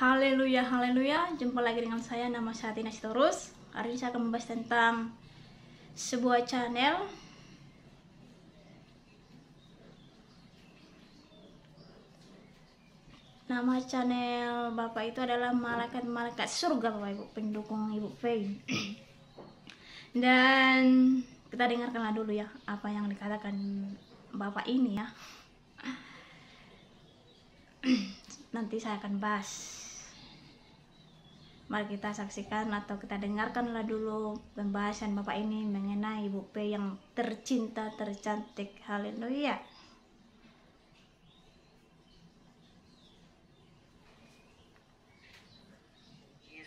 Haleluya, haleluya. Jumpa lagi dengan saya, nama saya Tina Sitorus. Hari ini saya akan membahas tentang sebuah channel. Nama channel Bapak itu adalah Malaikat-Malaikat Surga, Bapak Ibu, pendukung Ibu Fei. Dan kita dengarkanlah dulu ya apa yang dikatakan Bapak ini ya. Nanti saya akan bahas. Mari kita saksikan atau kita dengarkanlah dulu pembahasan Bapak ini mengenai Ibu P yang tercinta, tercantik. Haleluya.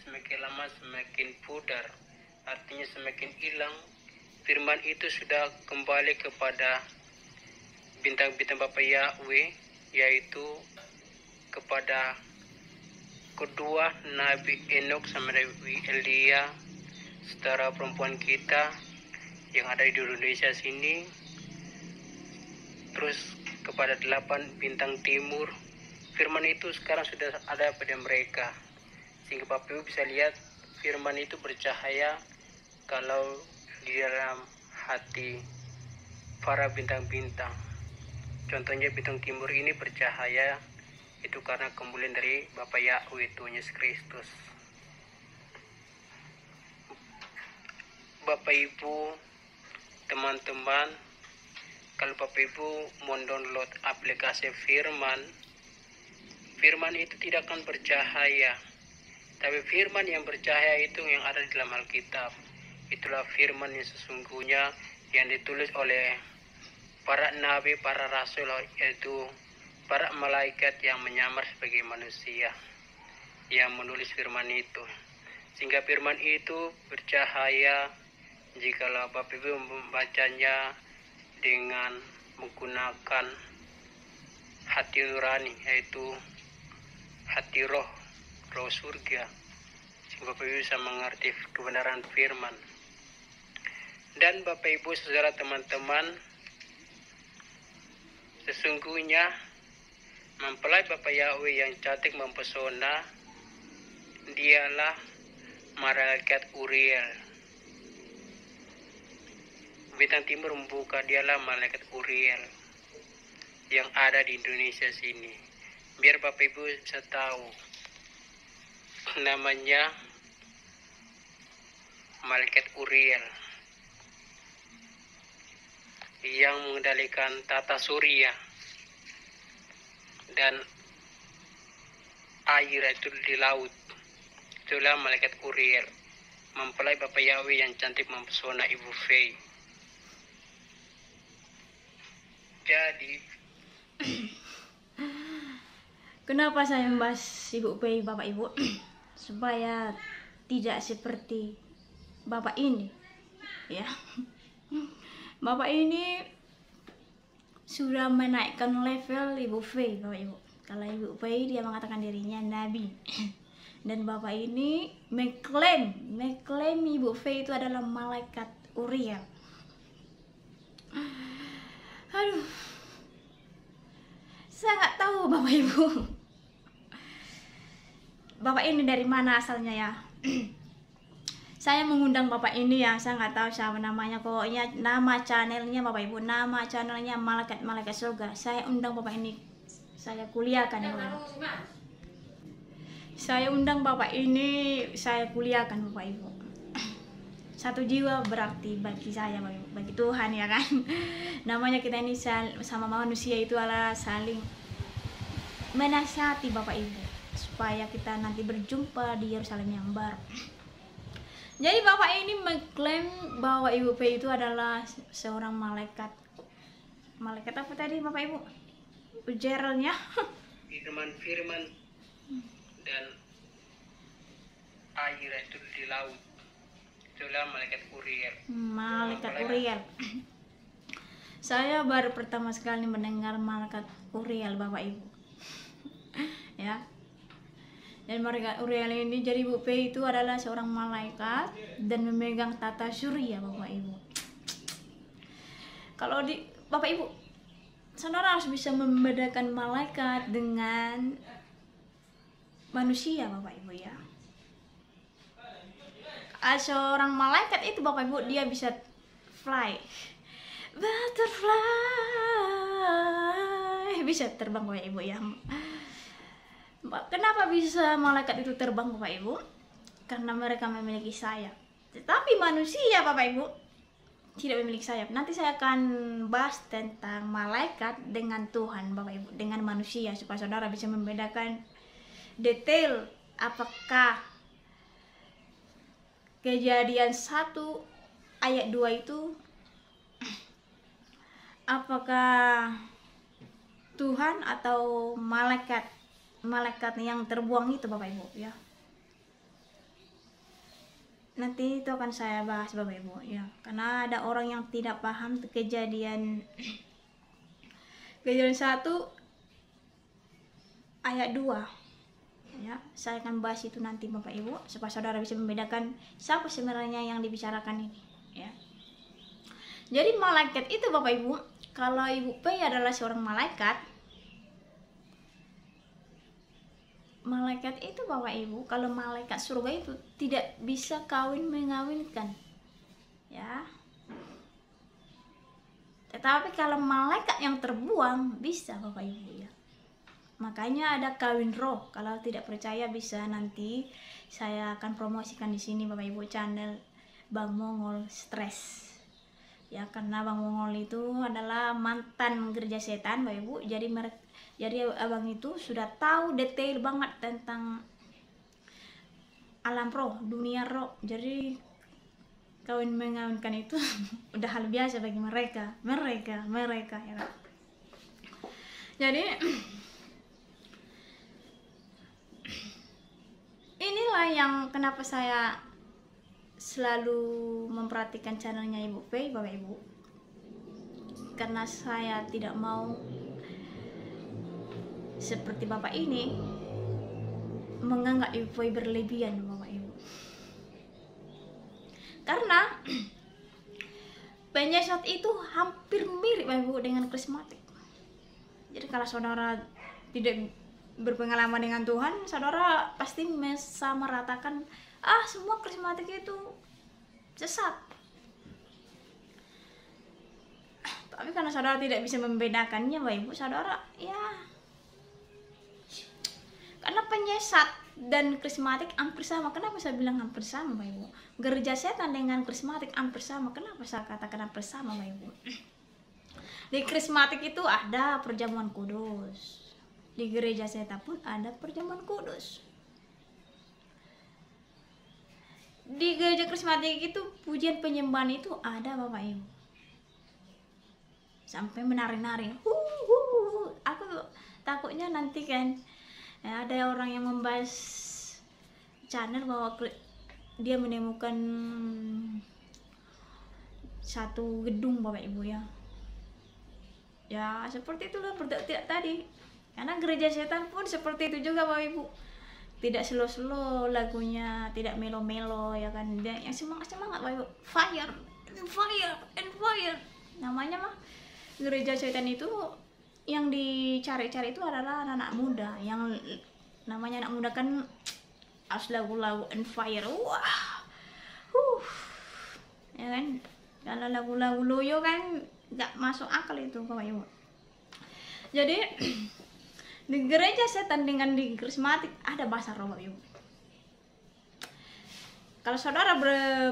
Semakin lama semakin pudar, artinya semakin hilang. Firman itu sudah kembali kepada bintang-bintang Bapak Yahweh, yaitu kepada kedua Nabi Enoch sama Nabi Elia, saudara perempuan kita yang ada di Indonesia sini. Terus kepada 8 bintang timur. Firman itu sekarang sudah ada pada mereka, sehingga Bapak Ibu bisa lihat firman itu bercahaya kalau di dalam hati para bintang-bintang. Contohnya bintang timur ini bercahaya itu karena kemuliaan dari Bapa Yahweh, Tuhan Yesus Kristus. Bapak Ibu, teman-teman, kalau Bapak Ibu mau download aplikasi firman itu tidak akan bercahaya. Tapi firman yang bercahaya itu yang ada di dalam Alkitab. Itulah firman yang sesungguhnya yang ditulis oleh para nabi, para rasul, yaitu para malaikat yang menyamar sebagai manusia yang menulis firman itu. Sehingga firman itu bercahaya jikalau Bapak Ibu membacanya dengan menggunakan hati nurani, yaitu hati roh surga, sehingga Bapak Ibu bisa mengerti kebenaran firman. Dan Bapak Ibu, saudara, teman-teman, sesungguhnya mempelai Bapak Yahweh yang cantik mempesona, dialah malaikat Uriel. Bintang timur membuka, dialah malaikat Uriel yang ada di Indonesia sini. Biar Bapak Ibu bisa tahu, namanya malaikat Uriel yang mengendalikan tata surya dan air itu di laut. Itulah malaikat Uriel, mempelai Bapak Yahweh yang cantik mempesona Ibu Fei. Jadi Kenapa saya membahas Ibu P, Bapak Ibu? Supaya tidak seperti Bapak ini ya. Bapak ini sudah menaikkan level Ibu Fei, Bapak Ibu. Kalau Ibu Fei dia mengatakan dirinya nabi. Dan Bapak ini mengklaim Ibu Fei itu adalah malaikat Uriel. Aduh, saya nggak tahu Bapak Ibu. Bapak ini dari mana asalnya ya? Saya mengundang Bapak ini ya, saya nggak tahu siapa namanya, pokoknya nama channelnya Bapak Ibu, nama channelnya Malaikat-Malaikat Surga. Saya undang Bapak ini, saya kuliahkan ya. Saya undang Bapak ini, saya kuliahkan Bapak Ibu. Satu jiwa berarti bagi saya, Bapak Ibu, bagi Tuhan ya kan. Namanya kita ini sama manusia itu adalah saling menasihati Bapak Ibu, supaya kita nanti berjumpa di Yerusalem yang baru. Jadi Bapak ini mengklaim bahwa Ibu P itu adalah seorang malaikat. Malaikat apa tadi Bapak Ibu? Ujarnya firman dan air itu di laut. Itulah malaikat Uriel. Malaikat Uriel. Saya baru pertama sekali mendengar malaikat Uriel, Bapak Ibu. Ya. Dan malaikat Uriel ini, jadi Ibu P itu adalah seorang malaikat dan memegang tata surya, Bapak Ibu. Kalau di Bapak Ibu, saudara harus bisa membedakan malaikat dengan manusia Bapak Ibu ya. Seorang malaikat itu Bapak Ibu dia bisa fly, butterfly, bisa terbang Bapak Ibu ya. Kenapa bisa malaikat itu terbang Bapak Ibu? Karena mereka memiliki sayap. Tetapi manusia Bapak Ibu tidak memiliki sayap. Nanti saya akan bahas tentang malaikat dengan Tuhan Bapak Ibu, dengan manusia, supaya saudara bisa membedakan detail apakah Kejadian 1 ayat 2 itu apakah Tuhan atau malaikat yang terbuang itu Bapak Ibu ya. Nanti itu akan saya bahas Bapak Ibu ya, karena ada orang yang tidak paham kejadian 1 ayat 2 ya. Saya akan bahas itu nanti Bapak Ibu, supaya saudara bisa membedakan siapa sebenarnya yang dibicarakan ini ya. Jadi malaikat itu Bapak Ibu, kalau Ibu P adalah seorang malaikat itu Bapak Ibu, kalau malaikat surga itu tidak bisa kawin mengawinkan ya. Tetapi kalau malaikat yang terbuang bisa Bapak Ibu ya. Makanya ada kawin roh. Kalau tidak percaya bisa nanti saya akan promosikan di sini Bapak Ibu channel Bang Mongol Stress. Ya, karena Bang Mongol itu adalah mantan gereja setan Bapak Ibu. Jadi abang itu sudah tahu detail banget tentang alam roh, dunia roh. Jadi kawin mengawinkan itu udah hal biasa bagi mereka ya kan. Jadi inilah yang kenapa saya selalu memperhatikan channelnya Ibu P Bapak Ibu, karena saya tidak mau seperti Bapak ini menganggap Ibu P berlebihan Bapak Ibu. Karena penyesat itu hampir mirip Bapak Ibu dengan karismatik. Jadi kalau saudara tidak berpengalaman dengan Tuhan, saudara pasti bisa meratakan semua karismatik itu sesat. Tapi karena saudara tidak bisa membedakannya Bapak Ibu, saudara ya, karena penyesat dan karismatik hampir sama. Kenapa saya bilang hampir sama Bapak Ibu? Gereja setan dengan karismatik hampir sama. Kenapa saya katakan hampir sama Bapak Ibu? Di karismatik itu ada perjamuan kudus, di gereja setan pun ada perjamuan kudus. Di gereja karismatik itu pujian penyembahan itu ada Bapak Ibu, sampai menari-nari. Aku takutnya nanti kan ya, ada orang yang membahas channel bahwa dia menemukan satu gedung Bapak Ibu ya. Ya seperti itulah tidak tadi. Karena gereja setan pun seperti itu juga Bapak Ibu. Tidak slow-slow lagunya, tidak melo-melo ya kan. Dia yang semangat-semangat Bapak Ibu. Fire and fire. Namanya mah gereja setan itu yang dicari-cari itu adalah anak-anak muda. Yang namanya anak muda kan harus lagu-lagu and fire. Wah. Ya kan? Kalau lagu-lagu loyo kan nggak masuk akal itu Bapak Ibu. Jadi di gereja setan dengan di karismatik ada bahasa roh Bapak Ibu. Kalau saudara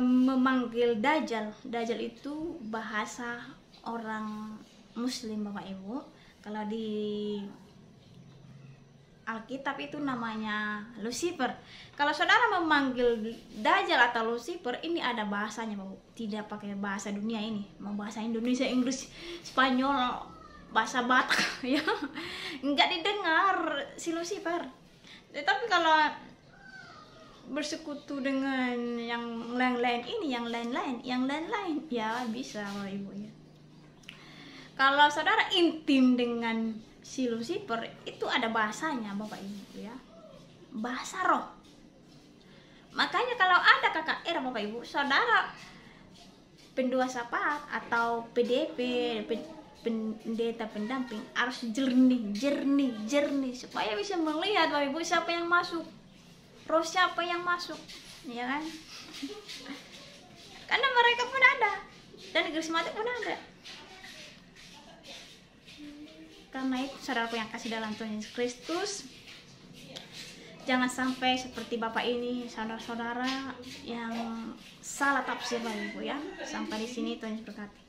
memanggil Dajjal itu bahasa orang Muslim Bapak Ibu. Kalau di Alkitab itu namanya Lucifer. Kalau saudara memanggil Dajjal atau Lucifer, ini ada bahasanya Bapak. Tidak pakai bahasa dunia ini, mau bahasa Indonesia, Inggris, Spanyol, bahasa Batak ya, nggak didengar si Lucifer. Tapi kalau bersekutu dengan yang lain-lain ini, yang lain-lain ya bisa Bapak Ibu ya. Kalau saudara intim dengan si Lucifer itu ada bahasanya Bapak Ibu ya, bahasa roh. Makanya kalau ada KKR Bapak Ibu, saudara pendua sapat atau PDP pendeta pendamping harus jernih supaya bisa melihat Bapak Ibu siapa yang masuk, roh siapa yang masuk, ya kan? Karena mereka pun ada dan karismatik pun ada. Karena itu saudaraku yang kasih dalam Tuhan Yesus Kristus, jangan sampai seperti Bapak ini, saudara-saudara yang salah tafsir Bapak Ibu ya. Sampai di sini Tuhan Yesus berkati.